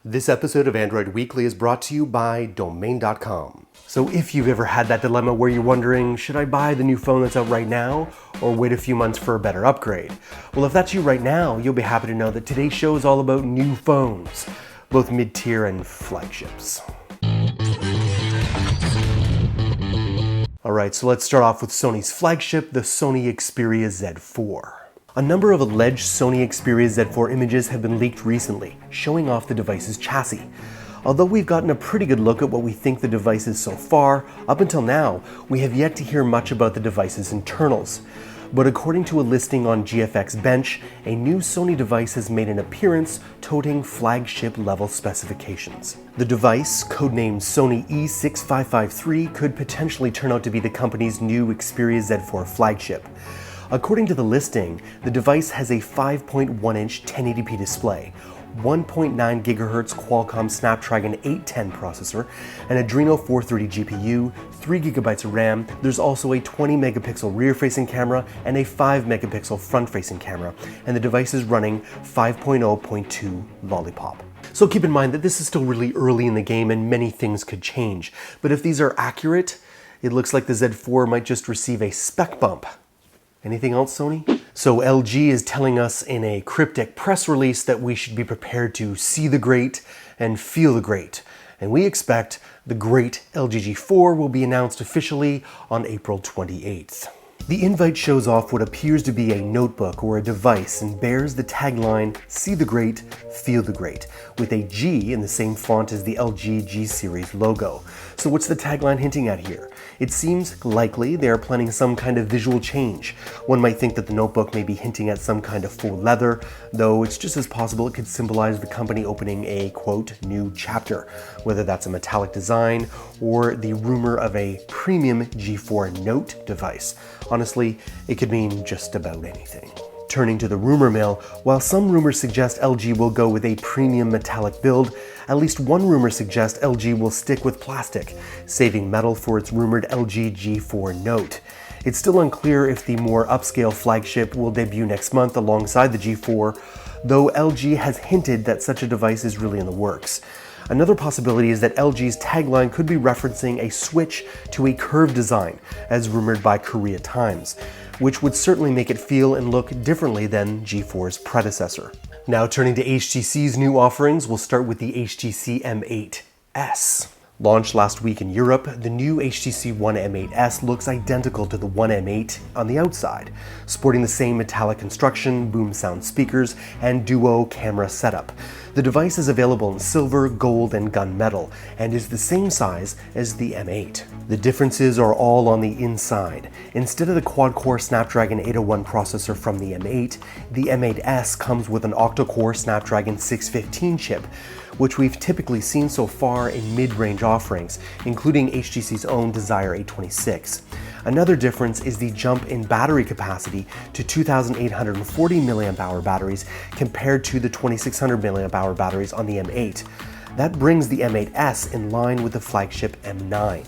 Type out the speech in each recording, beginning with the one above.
This episode of Android Weekly is brought to you by Domain.com. So if you've ever had that dilemma where you're wondering, should I buy the new phone that's out right now or wait a few months for a better upgrade? Well, if that's you right now, you'll be happy to know that today's show is all about new phones, both mid-tier and flagships. Alright, so let's start off with Sony's flagship, the Sony Xperia Z4. A number of alleged Sony Xperia Z4 images have been leaked recently, showing off the device's chassis. Although we've gotten a pretty good look at what we think the device is so far, up until now, we have yet to hear much about the device's internals. But according to a listing on GFX Bench, a new Sony device has made an appearance toting flagship level specifications. The device, codenamed Sony E6553, could potentially turn out to be the company's new Xperia Z4 flagship. According to the listing, the device has a 5.1-inch 1080p display, 1.9 GHz Qualcomm Snapdragon 810 processor, an Adreno 430 GPU, 3 GB of RAM. There's also a 20 megapixel rear-facing camera and a 5 megapixel front-facing camera, and the device is running 5.0.2 Lollipop. So keep in mind that this is still really early in the game and many things could change. But if these are accurate, it looks like the Z4 might just receive a spec bump. Anything else, Sony? So LG is telling us in a cryptic press release that we should be prepared to see the great and feel the great. And we expect the great LG G4 will be announced officially on April 28th. The invite shows off what appears to be a notebook or a device and bears the tagline, "See the great, feel the great," with a G in the same font as the LG G series logo. So what's the tagline hinting at here? It seems likely they are planning some kind of visual change. One might think that the notebook may be hinting at some kind of faux leather, though it's just as possible it could symbolize the company opening a, quote, new chapter, whether that's a metallic design or the rumor of a premium G4 Note device. Honestly, it could mean just about anything. Turning to the rumor mill, while some rumors suggest LG will go with a premium metallic build, at least one rumor suggests LG will stick with plastic, saving metal for its rumored LG G4 Note. It's still unclear if the more upscale flagship will debut next month alongside the G4, though LG has hinted that such a device is really in the works. Another possibility is that LG's tagline could be referencing a switch to a curved design, as rumored by Korea Times, which would certainly make it feel and look differently than G4's predecessor. Now turning to HTC's new offerings, we'll start with the HTC M8 S. Launched last week in Europe, the new HTC One M8 S looks identical to the One M8 on the outside, sporting the same metallic construction, boom sound speakers, and duo camera setup. The device is available in silver, gold, and gunmetal, and is the same size as the M8. The differences are all on the inside. Instead of the quad-core Snapdragon 801 processor from the M8, the M8 S comes with an octa-core Snapdragon 615 chip, which we've typically seen so far in mid-range offerings, including HTC's own Desire 826. Another difference is the jump in battery capacity to 2,840 mAh batteries compared to the 2,600 mAh batteries on the M8. That brings the M8 S in line with the flagship M9.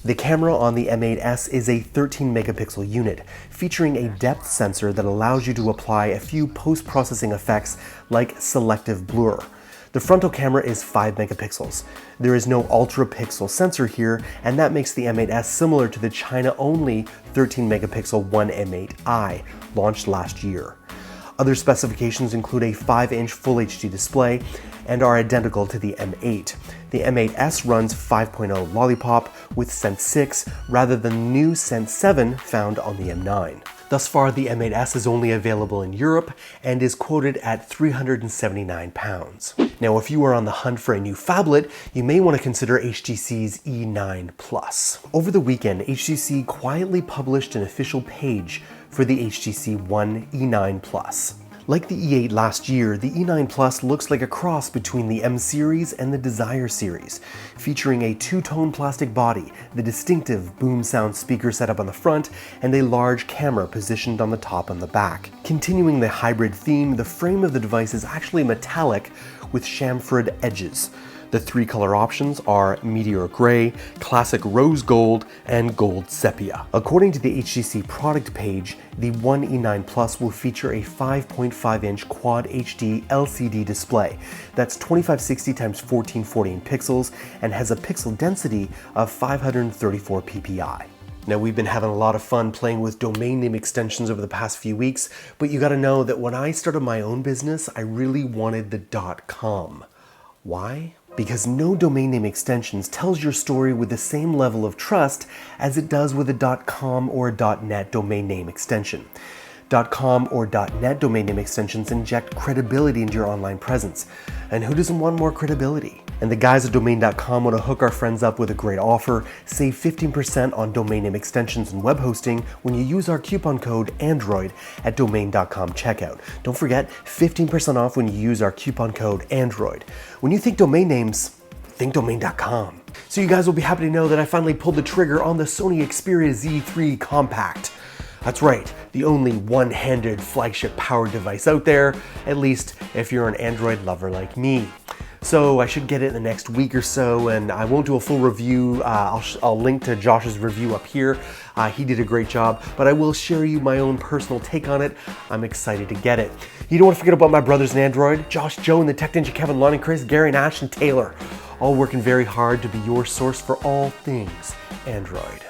The camera on the M8 S is a 13 megapixel unit, featuring a depth sensor that allows you to apply a few post-processing effects like selective blur. The frontal camera is 5 megapixels. There is no ultra-pixel sensor here, and that makes the M8s similar to the China-only 13 megapixel One M8i, launched last year. Other specifications include a 5-inch Full HD display and are identical to the M8. The M8s runs 5.0 Lollipop with Sense 6 rather than the new Sense 7 found on the M9. Thus far, the M8s is only available in Europe and is quoted at £379. Now, if you are on the hunt for a new phablet, you may want to consider HTC's E9 Plus. Over the weekend, HTC quietly published an official page for the HTC One E9 Plus. Like the E8 last year, the E9 Plus looks like a cross between the M series and the Desire series, featuring a two-tone plastic body, the distinctive boom sound speaker setup on the front, and a large camera positioned on the top and the back. Continuing the hybrid theme, the frame of the device is actually metallic with chamfered edges. The 3 color options are Meteor Gray, Classic Rose Gold, and Gold Sepia. According to the HTC product page, the One E9 Plus will feature a 5.5-inch Quad HD LCD display that's 2560 x 1440 in pixels and has a pixel density of 534 ppi. Now, we've been having a lot of fun playing with domain name extensions over the past few weeks, but you gotta know that when I started my own business, I really wanted the .com. Why? Because no domain name extensions tells your story with the same level of trust as it does with a .com or a .net domain name extension. .com or .net domain name extensions inject credibility into your online presence. And who doesn't want more credibility? And the guys at domain.com want to hook our friends up with a great offer. Save 15% on domain name extensions and web hosting when you use our coupon code ANDROID at domain.com checkout. Don't forget, 15% off when you use our coupon code ANDROID. When you think domain names, think domain.com. So you guys will be happy to know that I finally pulled the trigger on the Sony Xperia Z4 Compact. That's right, the only one-handed flagship powered device out there, at least if you're an Android lover like me. So I should get it in the next week or so, and I won't do a full review. I'll link to Josh's review up here. He did a great job, but I will share you my own personal take on it. I'm excited to get it. You don't want to forget about my brothers in Android, Josh, Joe, and the Tech Ninja Kevin, Lon, and Chris, Gary, and Ash, and Taylor, all working very hard to be your source for all things Android.